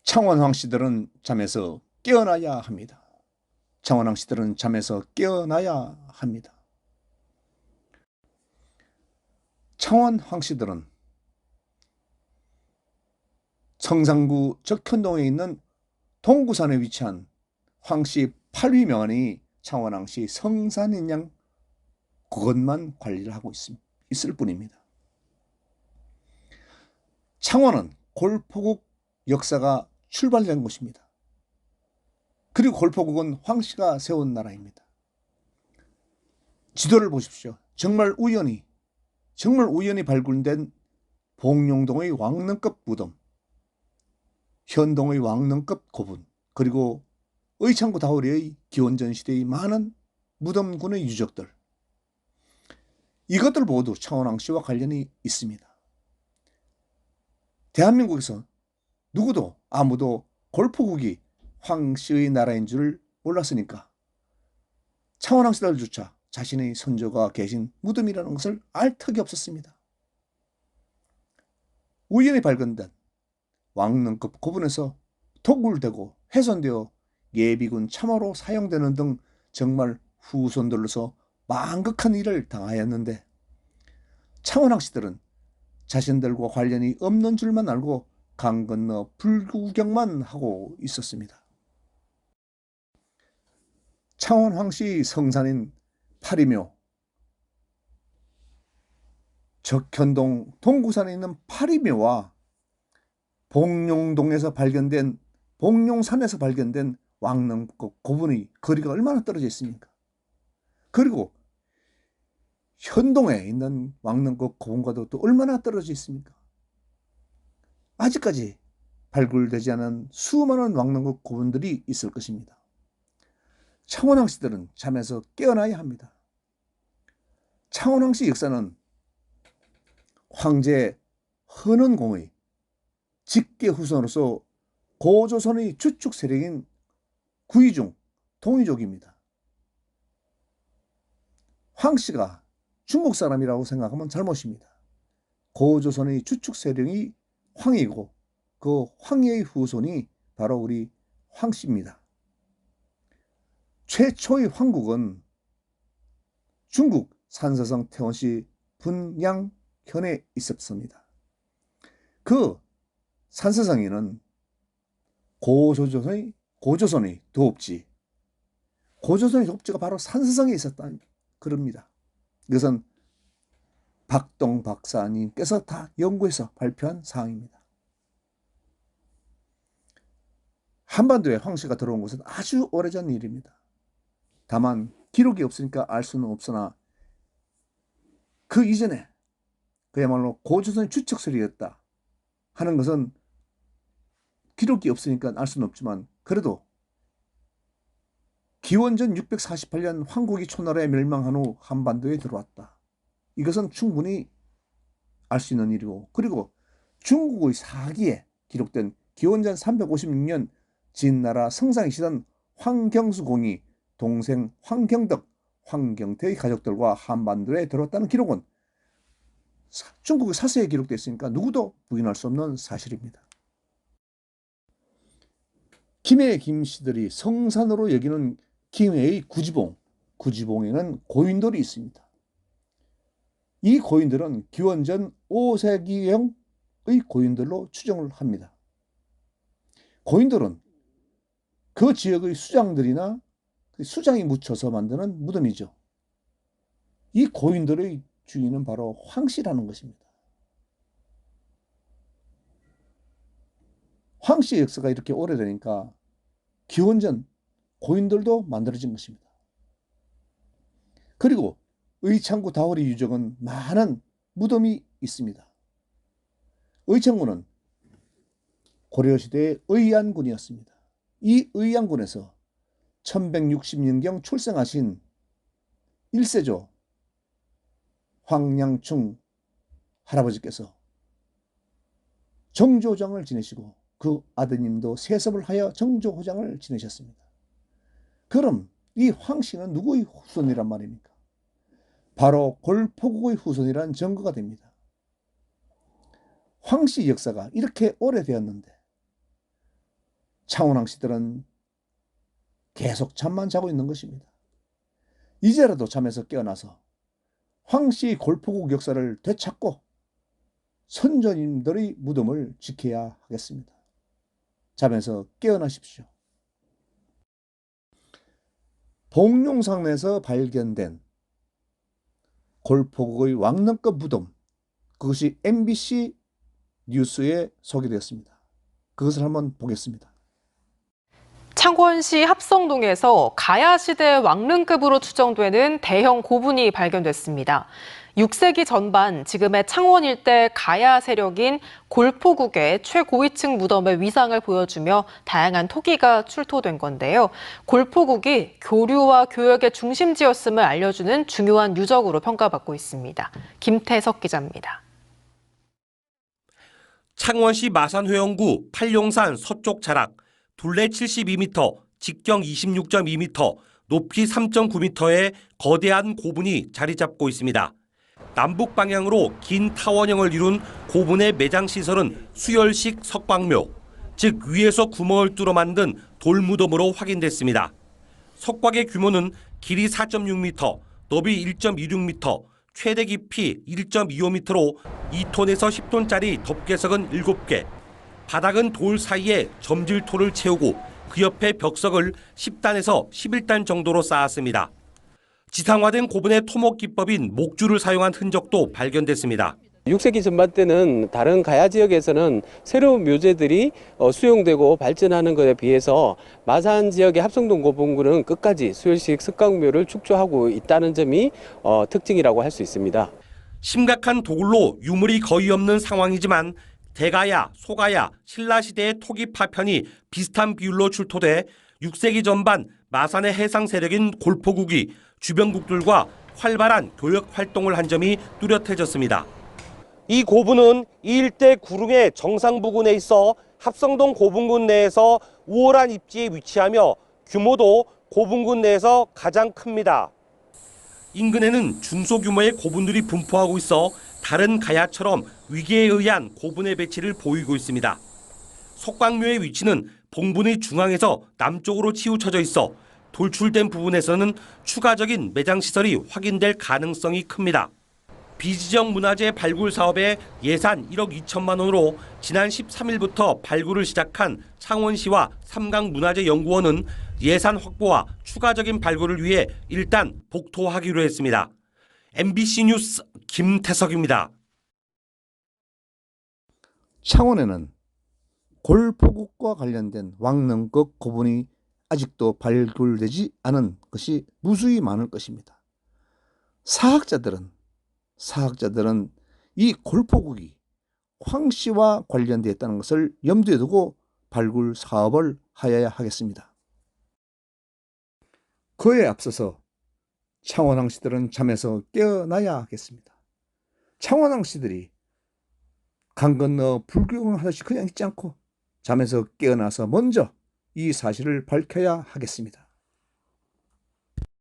창원 황씨들은 잠에서 깨어나야 합니다. 창원 황씨들은 잠에서 깨어나야 합니다. 창원 황씨들은 성산구 적현동에 있는 동구산에 위치한 황씨 8위 명안이 창원 황씨 성산인 양 그것만 관리를 하고 있을 뿐입니다. 창원은 골포국 역사가 출발된 곳입니다. 그리고 골포국은 황씨가 세운 나라입니다. 지도를 보십시오. 정말 우연히 발굴된 봉룡동의 왕릉급 무덤, 현동의 왕릉급 고분, 그리고 의창구 다우리의 기원전 시대의 많은 무덤군의 유적들, 이것들 모두 창원 황씨와 관련이 있습니다. 대한민국에서 누구도 아무도 골포국이 황씨의 나라인 줄 몰랐으니까 창원 황씨들조차 자신의 선조가 계신 무덤이라는 것을 알 턱이 없었습니다. 우연히 발견된 왕릉급 고분에서 도굴되고 훼손되어 예비군 참호로 사용되는 등 정말 후손들로서 망극한 일을 당하였는데, 창원 황씨들은 자신들과 관련이 없는 줄만 알고 강 건너 불구경만 하고 있었습니다. 창원 황씨 성산인 파리묘, 적현동 동구산에 있는 파리묘와 봉룡산에서 발견된 왕릉급 고분의 거리가 얼마나 떨어져 있습니까? 그리고 현동에 있는 왕릉급 고분과도 또 얼마나 떨어져 있습니까? 아직까지 발굴되지 않은 수많은 왕릉급 고분들이 있을 것입니다. 창원 황씨들은 잠에서 깨어나야 합니다. 창원 황씨 역사는 황제 헌원공의 직계 후손으로서 고조선의 주축 세력인 구이중 동이족입니다. 황씨가 중국 사람이라고 생각하면 잘못입니다. 고조선의 주축 세력이 황이고 그 황의 후손이 바로 우리 황씨입니다. 최초의 황국은 중국 산서성 태원시 분양현에 있었습니다. 그 산서성에는 고조선의 도읍지가 바로 산서성에 있었다 그럽니다. 이것은 박동 박사님께서 다 연구해서 발표한 사항입니다. 한반도에 황씨가 들어온 것은 아주 오래전 일입니다. 다만 기록이 없으니까 알 수는 없으나 그 이전에 그야말로 고조선의 주축설이었다 하는 것은 기록이 없으니까 알 수는 없지만, 그래도 기원전 648년 황국이 초나라에 멸망한 후 한반도에 들어왔다, 이것은 충분히 알 수 있는 일이고, 그리고 중국의 사기에 기록된 기원전 356년 진나라 성상이시던 황경수 공이 동생 황경덕, 황경태의 가족들과 한반도에 들어왔다는 기록은 중국의 사서에 기록되어 있으니까 누구도 부인할 수 없는 사실입니다. 김해 김씨들이 성산으로 여기는 김해의 구지봉에는 고인돌이 있습니다. 이 고인돌은 기원전 5세기형의 고인돌로 추정을 합니다. 고인돌은 그 지역의 수장들이나 수장이 묻혀서 만드는 무덤이죠. 이 고인돌의 주인은 바로 황씨라는 것입니다. 황씨의 역사가 이렇게 오래되니까 기원전 고인돌도 만들어진 것입니다. 그리고 의창구 다우리 유적은 많은 무덤이 있습니다. 의창구는 고려시대의 의안군이었습니다. 이 의안군에서 1160년경 출생하신 1세조 황량충 할아버지께서 정조장을 지내시고 그 아드님도 세습을 하여 정조호장을 지내셨습니다. 그럼 이 황씨는 누구의 후손이란 말입니까? 바로 골포국의 후손이란 증거가 됩니다. 황씨 역사가 이렇게 오래되었는데, 창원왕 씨들은 계속 잠만 자고 있는 것입니다. 이제라도 잠에서 깨어나서 황 씨 골포국 역사를 되찾고 선조님들의 무덤을 지켜야 하겠습니다. 잠에서 깨어나십시오. 봉룡산에서 발견된 골포국의 왕릉급 무덤, 그것이 MBC 뉴스에 소개되었습니다. 그것을 한번 보겠습니다. 창원시 합성동에서 가야시대 왕릉급으로 추정되는 대형 고분이 발견됐습니다. 6세기 전반 지금의 창원 일대 가야 세력인 골포국의 최고위층 무덤의 위상을 보여주며 다양한 토기가 출토된 건데요. 골포국이 교류와 교역의 중심지였음을 알려주는 중요한 유적으로 평가받고 있습니다. 김태석 기자입니다. 창원시 마산회원구 팔룡산 서쪽 자락, 둘레 72m, 직경 26.2m, 높이 3.9m의 거대한 고분이 자리 잡고 있습니다. 남북 방향으로 긴 타원형을 이룬 고분의 매장 시설은 수열식 석광묘, 즉 위에서 구멍을 뚫어 만든 돌무덤으로 확인됐습니다. 석곽의 규모는 길이 4.6m, 너비 1.26m, 최대 깊이 1.25m로 2톤에서 10톤짜리 덮개석은 7개, 바닥은 돌 사이에 점질토를 채우고 그 옆에 벽석을 10단에서 11단 정도로 쌓았습니다. 지상화된 고분의 토목 기법인 목줄을 사용한 흔적도 발견됐습니다. 6세기 전반 때는 다른 가야 지역에서는 새로운 묘제들이 수용되고 발전하는 것에 비해서 마산 지역의 합성동 고분군은 끝까지 수열식 석광묘를 축조하고 있다는 점이 특징이라고 할 수 있습니다. 심각한 도굴로 유물이 거의 없는 상황이지만 대가야, 소가야, 신라시대의 토기 파편이 비슷한 비율로 출토돼 6세기 전반 마산의 해상 세력인 골포국이 주변국들과 활발한 교역 활동을 한 점이 뚜렷해졌습니다. 이 고분은 이 일대 구릉의 정상 부근에 있어 합성동 고분군 내에서 우월한 입지에 위치하며 규모도 고분군 내에서 가장 큽니다. 인근에는 중소규모의 고분들이 분포하고 있어 다른 가야처럼 위계에 의한 고분의 배치를 보이고 있습니다. 석광묘의 위치는 봉분의 중앙에서 남쪽으로 치우쳐져 있어 돌출된 부분에서는 추가적인 매장 시설이 확인될 가능성이 큽니다. 비지정 문화재 발굴 사업에 예산 1억 2천만 원으로 지난 13일부터 발굴을 시작한 창원시와 삼강문화재연구원은 예산 확보와 추가적인 발굴을 위해 일단 복토하기로 했습니다. MBC 뉴스 김태석입니다. 창원에는 골포국과 관련된 왕릉급 고분이 아직도 발굴되지 않은 것이 무수히 많을 것입니다. 사학자들은 이 골포국이 황 씨와 관련되어 있다는 것을 염두에 두고 발굴 사업을 하여야 하겠습니다. 그에 앞서서 창원왕 씨들은 잠에서 깨어나야 하겠습니다. 창원왕 씨들이 강 건너 불구경하듯이 그냥 있지 않고 잠에서 깨어나서 먼저 이 사실을 밝혀야 하겠습니다.